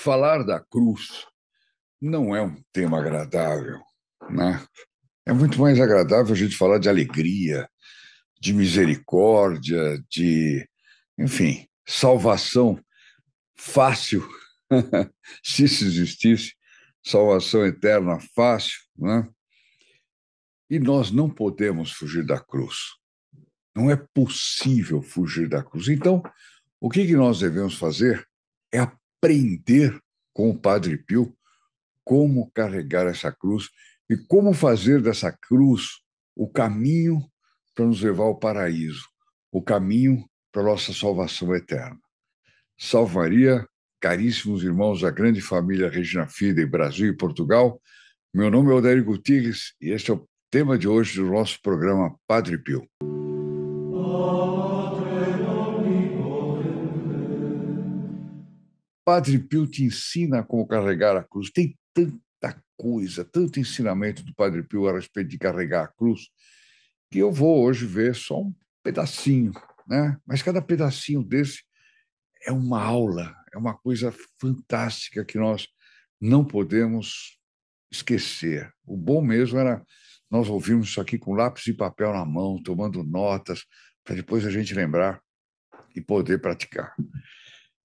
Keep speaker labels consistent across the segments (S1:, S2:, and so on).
S1: Falar da cruz não é um tema agradável, né? É muito mais agradável a gente falar de alegria, de misericórdia, enfim, salvação fácil, se isso existisse, salvação eterna fácil, né? E nós não podemos fugir da cruz. Não é possível fugir da cruz. Então, o que nós devemos fazer é aprender com o Padre Pio como carregar essa cruz e como fazer dessa cruz o caminho para nos levar ao paraíso, o caminho para a nossa salvação eterna. Salvaria, caríssimos irmãos da grande família Regina Fidei, Brasil e Portugal. Meu nome é Odair Gutierrez e este é o tema de hoje do nosso programa Padre Pio. Padre Pio te ensina como carregar a cruz. Tem tanta coisa, tanto ensinamento do Padre Pio a respeito de carregar a cruz, que eu vou hoje ver só um pedacinho, né? Mas cada pedacinho desse é uma aula, é uma coisa fantástica que nós não podemos esquecer. O bom mesmo era nós ouvirmos isso aqui com lápis e papel na mão, tomando notas, para depois a gente lembrar e poder praticar.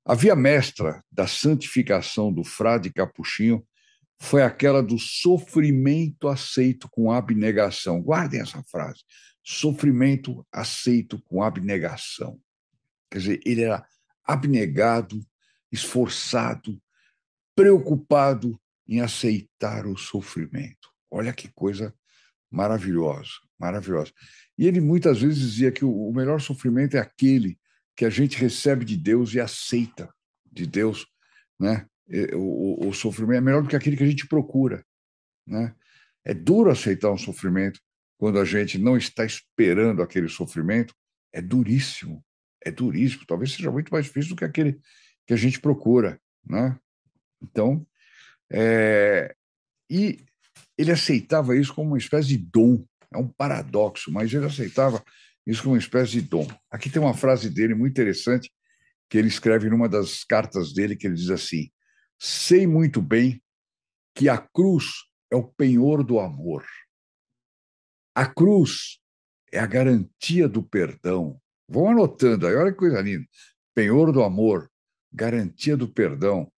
S1: A via mestra da santificação do frade capuchinho foi aquela do sofrimento aceito com abnegação. Guardem essa frase. Sofrimento aceito com abnegação. Quer dizer, ele era abnegado, esforçado, preocupado em aceitar o sofrimento. Olha que coisa maravilhosa, maravilhosa. E ele muitas vezes dizia que o melhor sofrimento é aquele que a gente recebe de Deus e aceita de Deus, né? O sofrimento é melhor do que aquele que a gente procura, né? É duro aceitar um sofrimento quando a gente não está esperando aquele sofrimento, é duríssimo, é duríssimo. Talvez seja muito mais difícil do que aquele que a gente procura, né? Então, e ele aceitava isso como uma espécie de dom. É um paradoxo, mas ele aceitava isso como uma espécie de dom. Aqui tem uma frase dele muito interessante que ele escreve numa das cartas dele, que ele diz assim: sei muito bem que a cruz é o penhor do amor. A cruz é a garantia do perdão. Vão anotando aí, olha que coisa linda. Penhor do amor, garantia do perdão.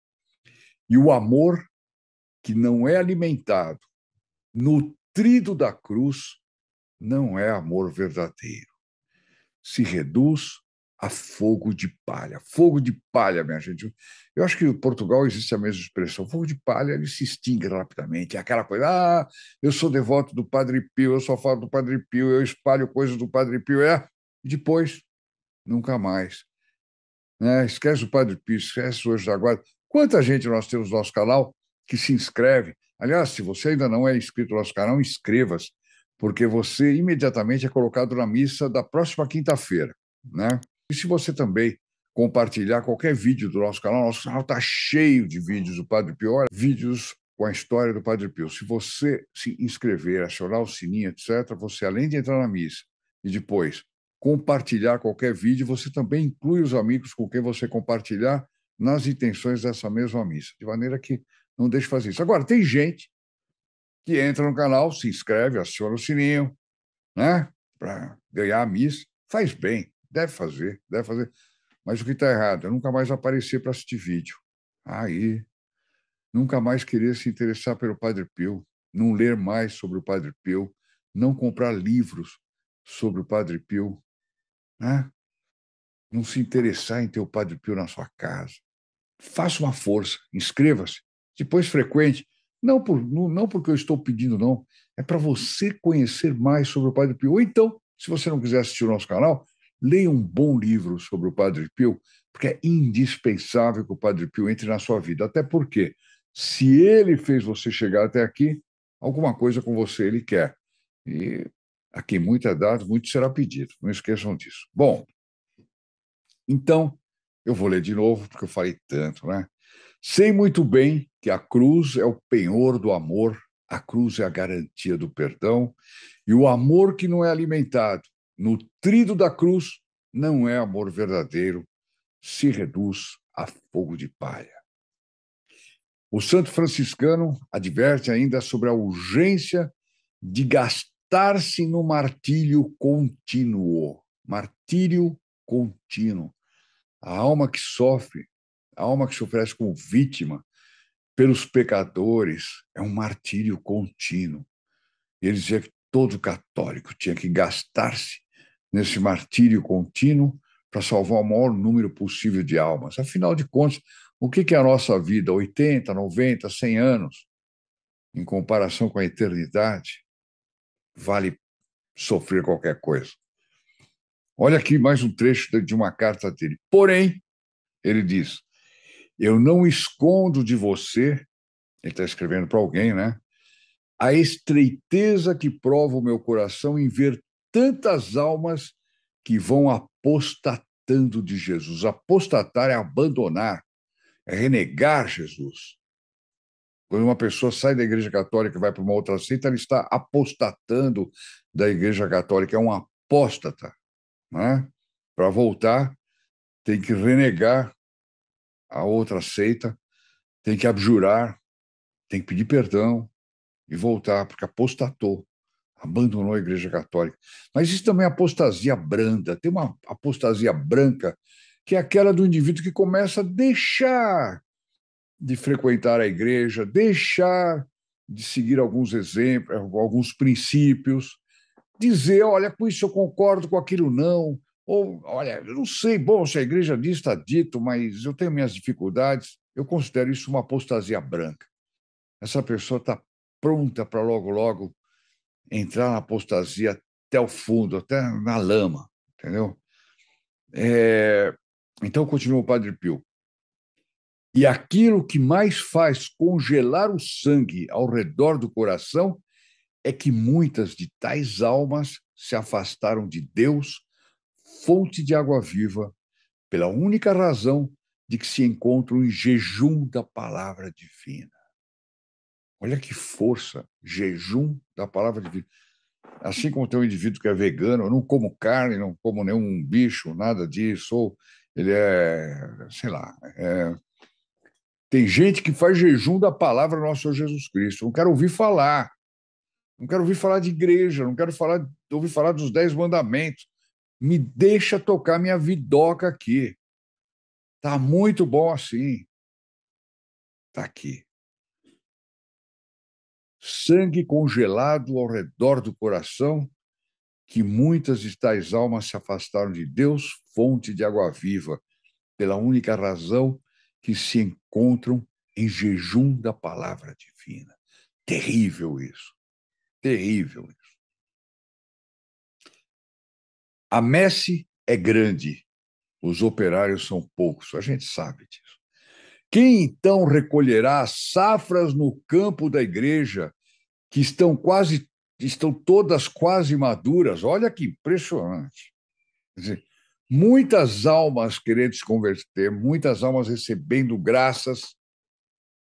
S1: E o amor que não é alimentado, nutrido da cruz, não é amor verdadeiro. Se reduz a fogo de palha. Fogo de palha, minha gente. Eu acho que em Portugal existe a mesma expressão. Fogo de palha, ele se extingue rapidamente. É aquela coisa, eu sou devoto do Padre Pio, eu só falo do Padre Pio, eu espalho coisas do Padre Pio. E depois, nunca mais. Né? Esquece o Padre Pio, esquece hoje agora. Quanta gente nós temos no nosso canal que se inscreve. Aliás, se você ainda não é inscrito no nosso canal, inscreva-se, porque você imediatamente é colocado na missa da próxima quinta-feira, né? E se você também compartilhar qualquer vídeo do nosso canal está cheio de vídeos do Padre Pio, olha, vídeos com a história do Padre Pio. Se você se inscrever, acionar o sininho, etc., você, além de entrar na missa e depois compartilhar qualquer vídeo, você também inclui os amigos com quem você compartilhar nas intenções dessa mesma missa, de maneira que não deixe de fazer isso. Agora, tem gente que entra no canal, se inscreve, aciona o sininho, né, para ganhar a missa, faz bem, deve fazer, mas o que está errado é nunca mais aparecer para assistir vídeo. Aí, nunca mais querer se interessar pelo Padre Pio, não ler mais sobre o Padre Pio, não comprar livros sobre o Padre Pio, né? Não se interessar em ter o Padre Pio na sua casa. Faça uma força, inscreva-se, depois frequente. Não porque eu estou pedindo, não. É para você conhecer mais sobre o Padre Pio. Ou então, se você não quiser assistir o nosso canal, leia um bom livro sobre o Padre Pio, porque é indispensável que o Padre Pio entre na sua vida. Até porque, se ele fez você chegar até aqui, alguma coisa com você ele quer. E a quem muito é dado, muito será pedido. Não esqueçam disso. Bom, então, eu vou ler de novo, porque eu falei tanto, né? Sei muito bem que a cruz é o penhor do amor, a cruz é a garantia do perdão, e o amor que não é alimentado, nutrido da cruz, não é amor verdadeiro, se reduz a fogo de palha. O santo franciscano adverte ainda sobre a urgência de gastar-se no martírio contínuo. Martírio contínuo. A alma que sofre, a alma que se oferece como vítima pelos pecadores, é um martírio contínuo. E ele dizia que todo católico tinha que gastar-se nesse martírio contínuo para salvar o maior número possível de almas. Afinal de contas, o que é a nossa vida? 80, 90, 100 anos, em comparação com a eternidade, vale sofrer qualquer coisa. Olha aqui mais um trecho de uma carta dele. Porém, ele diz, eu não escondo de você, ele está escrevendo para alguém, né? A estreiteza que prova o meu coração em ver tantas almas que vão apostatando de Jesus. Apostatar é abandonar, é renegar Jesus. Quando uma pessoa sai da Igreja Católica e vai para uma outra seita, ela está apostatando da Igreja Católica, é um apóstata. Né? Para voltar, tem que renegar a outra seita, tem que abjurar, tem que pedir perdão e voltar, porque apostatou, abandonou a Igreja Católica. Mas isso também é apostasia branda. Tem uma apostasia branca, que é aquela do indivíduo que começa a deixar de frequentar a igreja, deixar de seguir alguns exemplos, alguns princípios, dizer, olha, com isso eu concordo, com aquilo não, ou, olha, eu não sei, bom, se a igreja diz, está dito, mas eu tenho minhas dificuldades, eu considero isso uma apostasia branca. Essa pessoa está pronta para logo, logo entrar na apostasia até o fundo, até na lama, entendeu? Então, continua o Padre Pio. E aquilo que mais faz congelar o sangue ao redor do coração é que muitas de tais almas se afastaram de Deus, fonte de água viva, pela única razão de que se encontram em jejum da palavra divina. Olha que força, jejum da palavra divina. Assim como tem um indivíduo que é vegano, eu não como carne, não como nenhum bicho, nada disso, ou ele é, sei lá, tem gente que faz jejum da palavra do nosso Senhor Jesus Cristo. Não quero ouvir falar. Não quero ouvir falar de igreja. Não quero ouvir falar dos 10 mandamentos. Me deixa tocar minha vidoca aqui. Tá muito bom assim. Tá aqui. Sangue congelado ao redor do coração, que muitas de tais almas se afastaram de Deus, fonte de água viva, pela única razão que se encontram em jejum da palavra divina. Terrível isso. Terrível isso. A messe é grande, os operários são poucos, a gente sabe disso. Quem então recolherá as safras no campo da igreja, que estão todas quase maduras? Olha que impressionante. Quer dizer, muitas almas querendo se converter, muitas almas recebendo graças,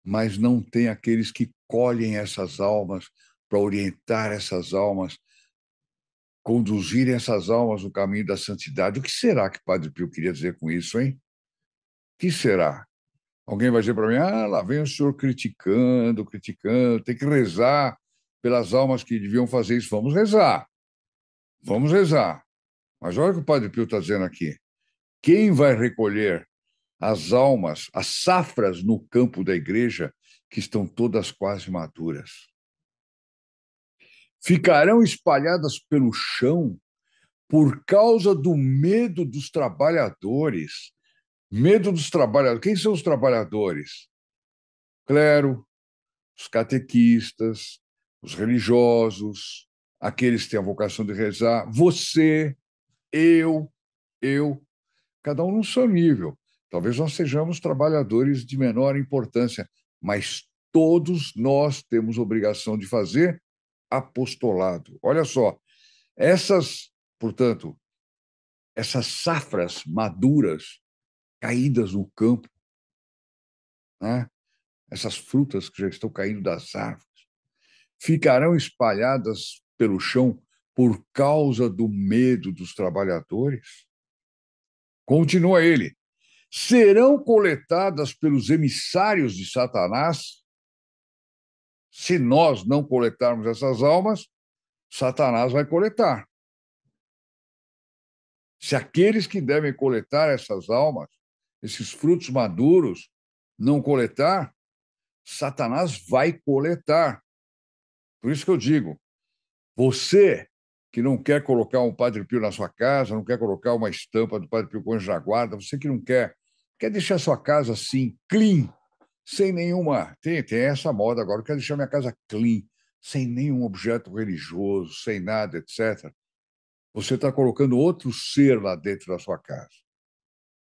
S1: mas não tem aqueles que colhem essas almas para orientar essas almas, conduzirem essas almas no caminho da santidade. O que será que Padre Pio queria dizer com isso, hein? O que será? Alguém vai dizer para mim, lá vem o senhor criticando, criticando, tem que rezar pelas almas que deviam fazer isso. Vamos rezar, vamos rezar. Mas olha o que o Padre Pio está dizendo aqui. Quem vai recolher as almas, as safras no campo da igreja, que estão todas quase maduras? Ficarão espalhadas pelo chão por causa do medo dos trabalhadores. Medo dos trabalhadores. Quem são os trabalhadores? Clero, os catequistas, os religiosos, aqueles que têm a vocação de rezar, você, eu, cada um no seu nível. Talvez nós sejamos trabalhadores de menor importância, mas todos nós temos obrigação de fazer apostolado. Olha só, portanto, essas safras maduras caídas no campo, né? Essas frutas que já estão caindo das árvores, ficarão espalhadas pelo chão por causa do medo dos trabalhadores? Continua ele. serão coletadas pelos emissários de Satanás. Se nós não coletarmos essas almas, Satanás vai coletar. Se aqueles que devem coletar essas almas, esses frutos maduros, não coletar, Satanás vai coletar. Por isso que eu digo, você que não quer colocar um Padre Pio na sua casa, não quer colocar uma estampa do Padre Pio com anjo da guarda, você que não quer deixar sua casa assim, clean, sem nenhuma... Tem essa moda agora, eu quero deixar minha casa clean, sem nenhum objeto religioso, sem nada, etc. Você está colocando outro ser lá dentro da sua casa.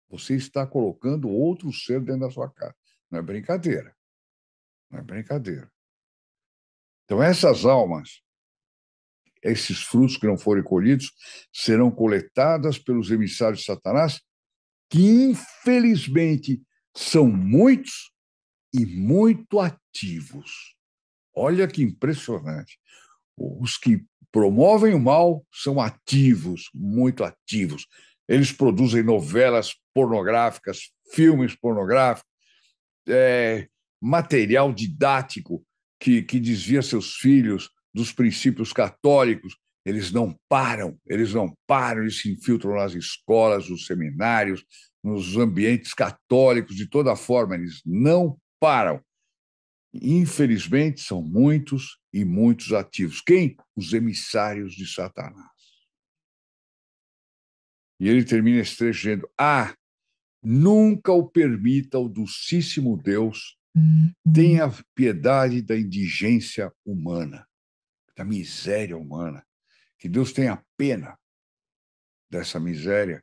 S1: Você está colocando outro ser dentro da sua casa. Não é brincadeira. Não é brincadeira. Então, essas almas, esses frutos que não forem colhidos, serão coletadas pelos emissários de Satanás, que, infelizmente, são muitos e muito ativos. Olha que impressionante. Os que promovem o mal são ativos, muito ativos. Eles produzem novelas pornográficas, filmes pornográficos, material didático que desvia seus filhos dos princípios católicos. Eles não param, eles se infiltram nas escolas, nos seminários, nos ambientes católicos, de toda forma, eles não param. Infelizmente, são muitos e muitos ativos. Quem? Os emissários de Satanás. E ele termina esse trecho dizendo: nunca o permita o Docíssimo Deus, tenha piedade da indigência humana, da miséria humana. Que Deus tenha pena dessa miséria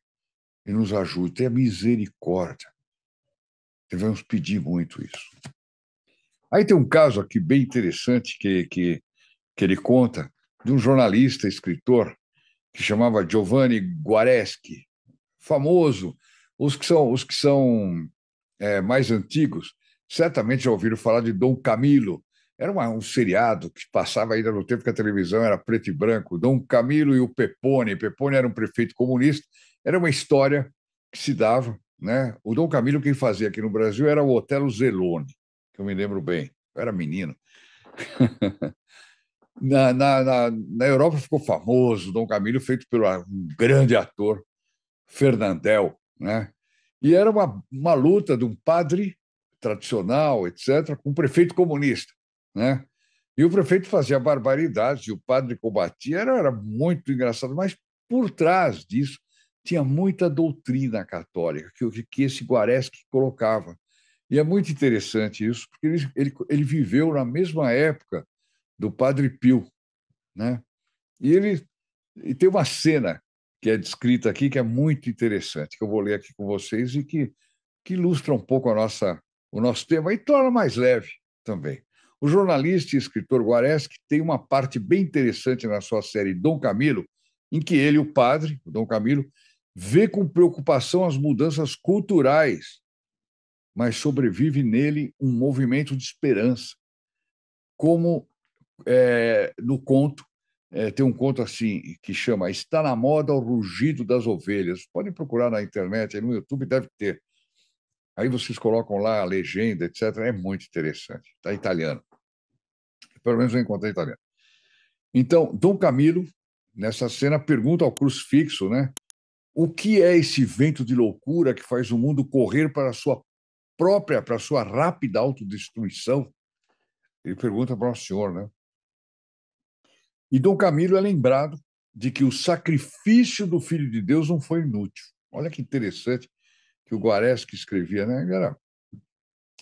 S1: e nos ajude, tenha misericórdia. Devemos pedir muito isso. Aí tem um caso aqui bem interessante que ele conta de um jornalista, escritor, que chamava Giovanni Guareschi, famoso. Os que são mais antigos certamente já ouviram falar de Dom Camilo. Era um seriado que passava ainda no tempo que a televisão era preto e branco. Dom Camilo e o Pepone. Pepone era um prefeito comunista. Era uma história que se dava, né? O Dom Camilo, quem fazia aqui no Brasil era o Otelo Zeloni, que eu me lembro bem. Eu era menino. Na Europa ficou famoso Dom Camilo, feito por um grande ator, Fernandel, né? E era uma luta de um padre tradicional, etc., com um prefeito comunista, né? E o prefeito fazia barbaridades e o padre combatia, era muito engraçado, mas por trás disso tinha muita doutrina católica que esse Guareschi colocava. E é muito interessante isso, porque ele viveu na mesma época do Padre Pio, né? E tem uma cena que é descrita aqui que é muito interessante, que eu vou ler aqui com vocês e que ilustra um pouco o nosso tema e torna mais leve também. O jornalista e escritor Guareschi tem uma parte bem interessante na sua série Dom Camilo, em que ele, o padre, o Dom Camilo, vê com preocupação as mudanças culturais, mas sobrevive nele um movimento de esperança, como no conto. Tem um conto assim que chama Está na Moda o Rugido das Ovelhas. Podem procurar na internet, no YouTube deve ter. Aí vocês colocam lá a legenda, etc. É muito interessante. Está italiano. Pelo menos eu encontrei italiano. Então, Dom Camilo, nessa cena, pergunta ao crucifixo, né? O que é esse vento de loucura que faz o mundo correr para a sua própria, para a sua rápida autodestruição? Ele pergunta para o Senhor, né? E Dom Camilo é lembrado de que o sacrifício do Filho de Deus não foi inútil. Olha que interessante que o Guareschi escrevia, né? Ele era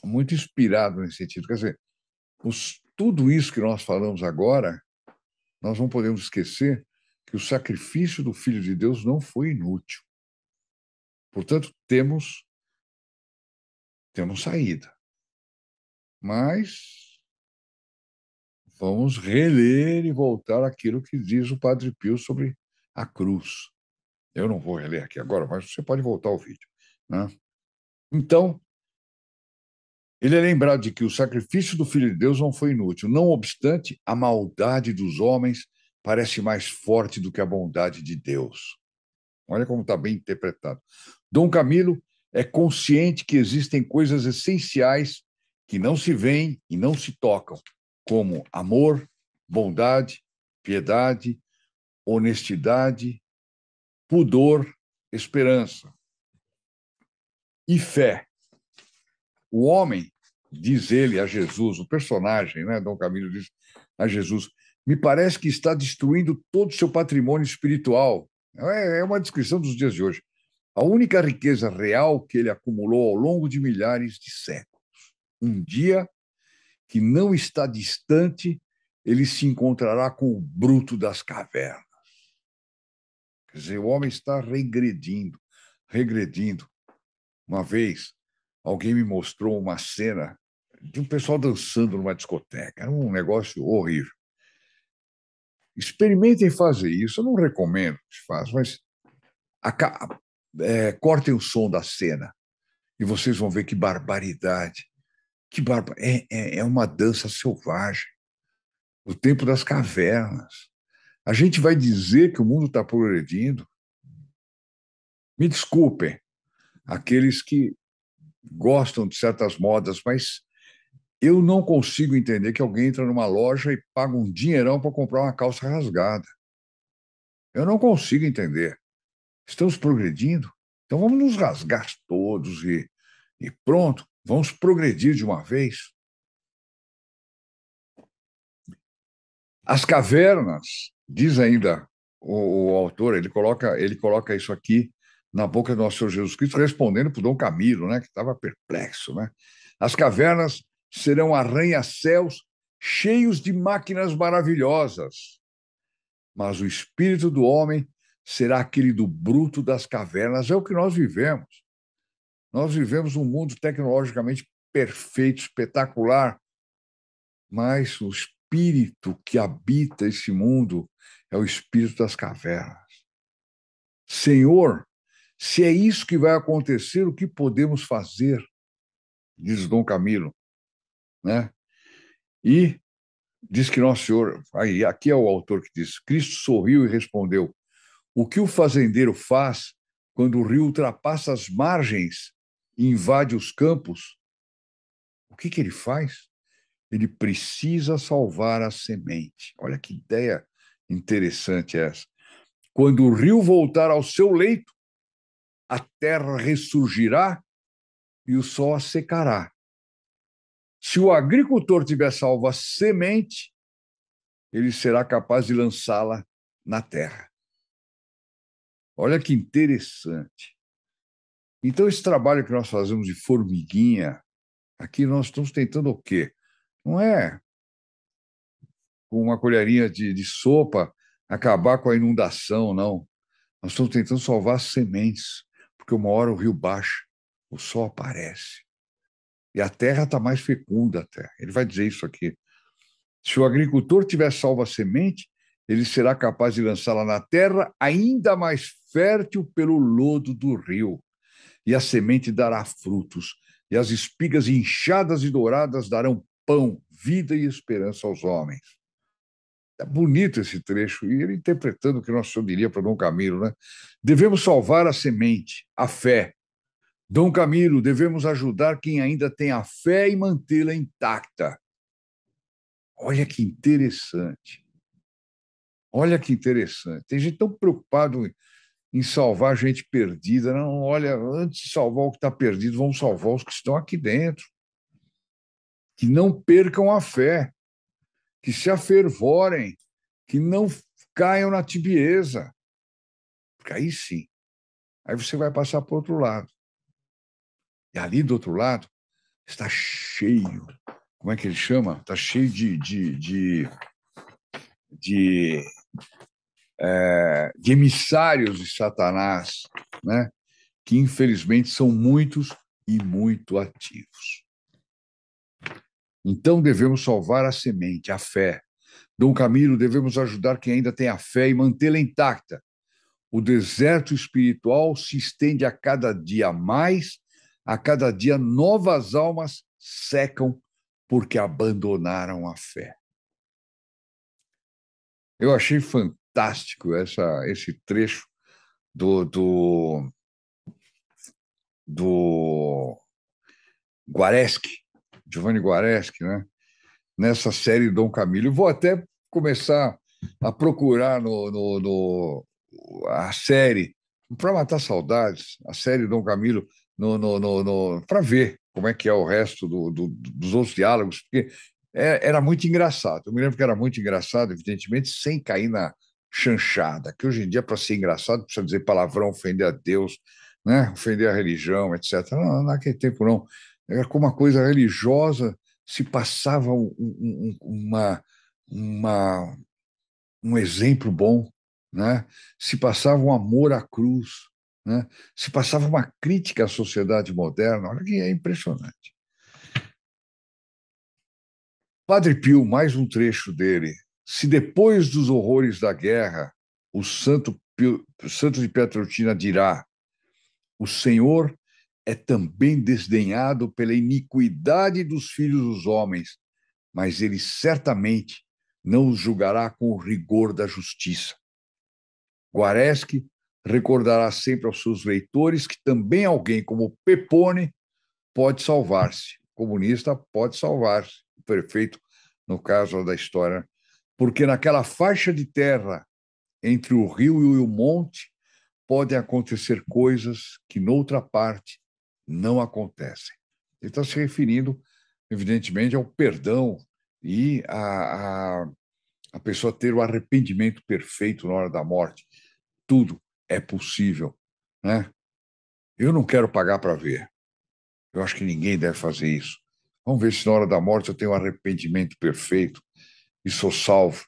S1: muito inspirado nesse sentido. Quer dizer, tudo isso que nós falamos agora, nós não podemos esquecer que o sacrifício do Filho de Deus não foi inútil. Portanto, temos saída. Mas vamos reler e voltar àquilo que diz o Padre Pio sobre a cruz. Eu não vou reler aqui agora, mas você pode voltar ao vídeo, né? Então, ele é lembrado de que o sacrifício do Filho de Deus não foi inútil. Não obstante, a maldade dos homens parece mais forte do que a bondade de Deus. Olha como está bem interpretado. Dom Camilo é consciente que existem coisas essenciais que não se veem e não se tocam, como amor, bondade, piedade, honestidade, pudor, esperança e fé. O homem, diz ele a Jesus, o personagem, né, Dom Camilo diz a Jesus, me parece que está destruindo todo o seu patrimônio espiritual. É uma descrição dos dias de hoje. A única riqueza real que ele acumulou ao longo de milhares de séculos. Um dia que não está distante, ele se encontrará com o bruto das cavernas. Quer dizer, o homem está regredindo, regredindo. Uma vez, alguém me mostrou uma cena de um pessoal dançando numa discoteca. Era um negócio horrível. Experimentem fazer isso. Eu não recomendo que façam, mas cortem o som da cena e vocês vão ver que barbaridade. É uma dança selvagem. O tempo das cavernas. A gente vai dizer que o mundo está progredindo? Me desculpem, aqueles que gostam de certas modas, mas eu não consigo entender que alguém entra numa loja e paga um dinheirão para comprar uma calça rasgada. Eu não consigo entender. Estamos progredindo? Então vamos nos rasgar todos e pronto, vamos progredir de uma vez. As cavernas, diz ainda o autor, ele coloca isso aqui na boca do nosso Senhor Jesus Cristo, respondendo para o Dom Camilo, né, que estava perplexo. Né? As cavernas serão arranha-céus cheios de máquinas maravilhosas, mas o espírito do homem será aquele do bruto das cavernas. É o que nós vivemos. Nós vivemos um mundo tecnologicamente perfeito, espetacular, mas o espírito que habita esse mundo é o espírito das cavernas. Senhor, se é isso que vai acontecer, o que podemos fazer? Diz Dom Camilo, né? E diz que Nosso Senhor, aí, aqui é o autor que diz, Cristo sorriu e respondeu, o que o fazendeiro faz quando o rio ultrapassa as margens e invade os campos? O que ele faz? Ele precisa salvar a semente. Olha que ideia interessante essa. Quando o rio voltar ao seu leito, a terra ressurgirá e o sol a secará. Se o agricultor tiver salvo a semente, ele será capaz de lançá-la na terra. Olha que interessante. Então, esse trabalho que nós fazemos de formiguinha, aqui nós estamos tentando o quê? Não é com uma colherinha de sopa acabar com a inundação, não. Nós estamos tentando salvar as sementes, porque uma hora o rio baixa, o sol aparece. E a terra está mais fecunda até. Ele vai dizer isso aqui. Se o agricultor tiver salvo a semente, ele será capaz de lançá-la na terra ainda mais fértil pelo lodo do rio. E a semente dará frutos, e as espigas inchadas e douradas darão pão, vida e esperança aos homens. É bonito esse trecho, e ele interpretando o que Nosso Senhor diria para Dom Camilo, né? Devemos salvar a semente, a fé. Dom Camilo, devemos ajudar quem ainda tem a fé e mantê-la intacta. Olha que interessante. Olha que interessante. Tem gente tão preocupado em salvar gente perdida. Não, olha, antes de salvar o que está perdido, vamos salvar os que estão aqui dentro. Que não percam a fé, que se afervorem, que não caiam na tibieza. Porque aí sim, aí você vai passar para o outro lado. E ali do outro lado está cheio, como é que ele chama? Está cheio de de emissários de Satanás, né? Que infelizmente são muitos e muito ativos. Então devemos salvar a semente, a fé. Dom Camilo, devemos ajudar quem ainda tem a fé e mantê-la intacta. O deserto espiritual se estende a cada dia mais, a cada dia novas almas secam porque abandonaram a fé. Eu achei fantástico esse trecho do do Guareschi, Giovanni Guareschi, né? Nessa série Dom Camilo. Eu vou até começar a procurar a série, para matar saudades, a série Dom Camilo, para ver como é que é o resto dos outros diálogos, porque era muito engraçado. Eu me lembro que era muito engraçado, evidentemente, sem cair na chanchada, que hoje em dia, para ser engraçado, precisa dizer palavrão, ofender a Deus, né? Ofender a religião, etc. Não, naquele tempo não. Era como uma coisa religiosa, se passava uma, um exemplo bom, né? Se passava um amor à cruz, né? Se passava uma crítica à sociedade moderna. Olha que é impressionante. Padre Pio, mais um trecho dele. Se depois dos horrores da guerra, o santo de Pietrelcina dirá: o Senhor é também desdenhado pela iniquidade dos filhos dos homens, mas ele certamente não os julgará com o rigor da justiça. Guareschi recordará sempre aos seus leitores que também alguém como Pepone pode salvar-se. O comunista pode salvar-se, o prefeito, no caso da história, porque naquela faixa de terra entre o rio e o monte podem acontecer coisas que noutra parte não acontecem. Ele está se referindo, evidentemente, ao perdão e a pessoa ter o arrependimento perfeito na hora da morte. Tudo é possível, né? Eu não quero pagar para ver. Eu acho que ninguém deve fazer isso. Vamos ver se na hora da morte eu tenho um arrependimento perfeito e sou salvo.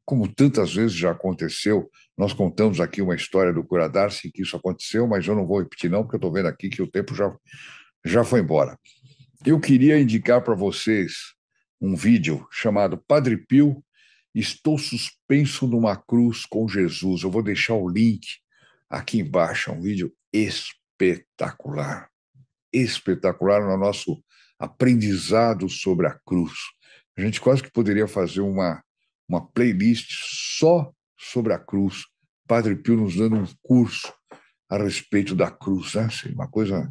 S1: Como tantas vezes já aconteceu, nós contamos aqui uma história do Cura Darcy em que isso aconteceu, mas eu não vou repetir não, porque eu estou vendo aqui que o tempo já foi embora. Eu queria indicar para vocês um vídeo chamado Padre Pio, Estou Suspenso numa Cruz com Jesus. Eu vou deixar o link aqui embaixo. É um vídeo espetacular. Espetacular no nosso aprendizado sobre a cruz. A gente quase que poderia fazer uma playlist só sobre a cruz. Padre Pio nos dando um curso a respeito da cruz, né? Uma coisa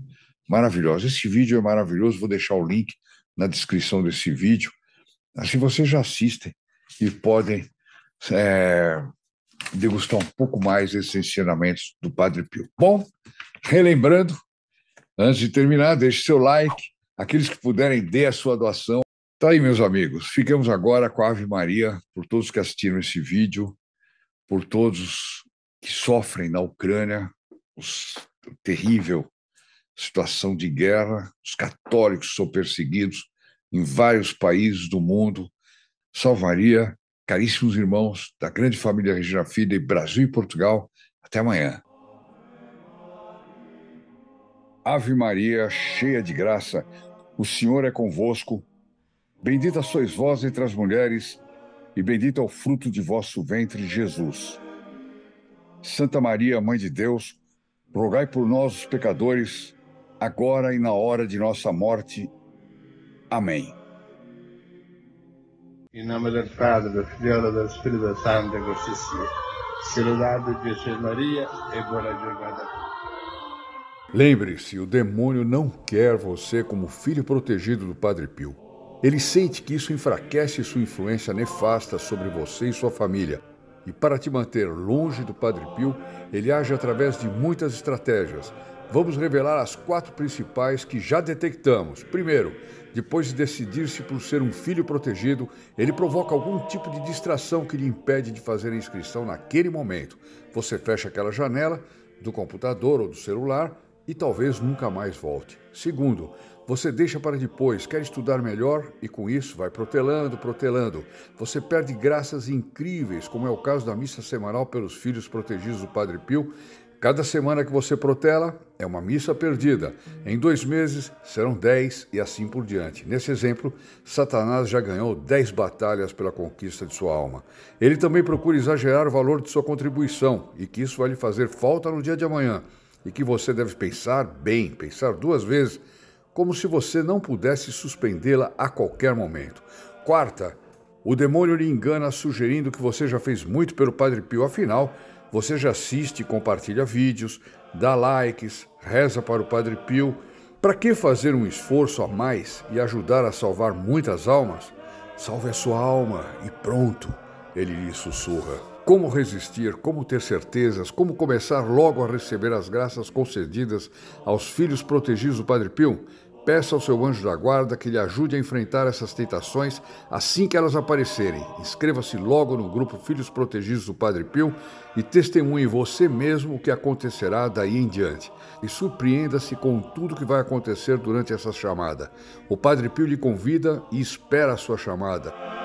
S1: maravilhosa. Esse vídeo é maravilhoso, vou deixar o link na descrição desse vídeo. Assim vocês já assistem e podem degustar um pouco mais esses ensinamentos do Padre Pio. Bom, relembrando, antes de terminar, deixe seu like. Aqueles que puderem, dê a sua doação. Tá aí, meus amigos. Ficamos agora com a Ave Maria, por todos que assistiram esse vídeo, por todos que sofrem na Ucrânia, a terrível situação de guerra, os católicos são perseguidos em vários países do mundo. Salve Maria, caríssimos irmãos da grande família Regina Fidei, Brasil e Portugal. Até amanhã. Ave Maria, cheia de graça, o Senhor é convosco. Bendita sois vós entre as mulheres, e bendito é o fruto de vosso ventre, Jesus. Santa Maria, Mãe de Deus, rogai por nós, os pecadores, agora e na hora de nossa morte. Amém.
S2: Em nome do Padre, do Filho e do Espírito Santo, così sia. Saudade Jesus Maria e boa jornada.
S1: Lembre-se, o demônio não quer você como filho protegido do Padre Pio. Ele sente que isso enfraquece sua influência nefasta sobre você e sua família. E para te manter longe do Padre Pio, ele age através de muitas estratégias. Vamos revelar as 4 principais que já detectamos. Primeiro, depois de decidir-se por ser um filho protegido, ele provoca algum tipo de distração que lhe impede de fazer a inscrição naquele momento. Você fecha aquela janela do computador ou do celular e talvez nunca mais volte. Segundo, você deixa para depois, quer estudar melhor e com isso vai protelando. Você perde graças incríveis, como é o caso da missa semanal pelos filhos protegidos do Padre Pio. Cada semana que você protela é uma missa perdida. Em 2 meses serão 10 e assim por diante. Nesse exemplo, Satanás já ganhou 10 batalhas pela conquista de sua alma. Ele também procura exagerar o valor de sua contribuição e que isso vai lhe fazer falta no dia de amanhã. E que você deve pensar bem, pensar 2 vezes, como se você não pudesse suspendê-la a qualquer momento. Quarta, o demônio lhe engana sugerindo que você já fez muito pelo Padre Pio, afinal, você já assiste e compartilha vídeos, dá likes, reza para o Padre Pio. Para que fazer um esforço a mais e ajudar a salvar muitas almas? Salve a sua alma e pronto, ele lhe sussurra. Como resistir, como ter certezas, como começar logo a receber as graças concedidas aos filhos protegidos do Padre Pio? Peça ao seu anjo da guarda que lhe ajude a enfrentar essas tentações assim que elas aparecerem. Inscreva-se logo no grupo Filhos Protegidos do Padre Pio e testemunhe você mesmo o que acontecerá daí em diante. E surpreenda-se com tudo que vai acontecer durante essa chamada. O Padre Pio lhe convida e espera a sua chamada.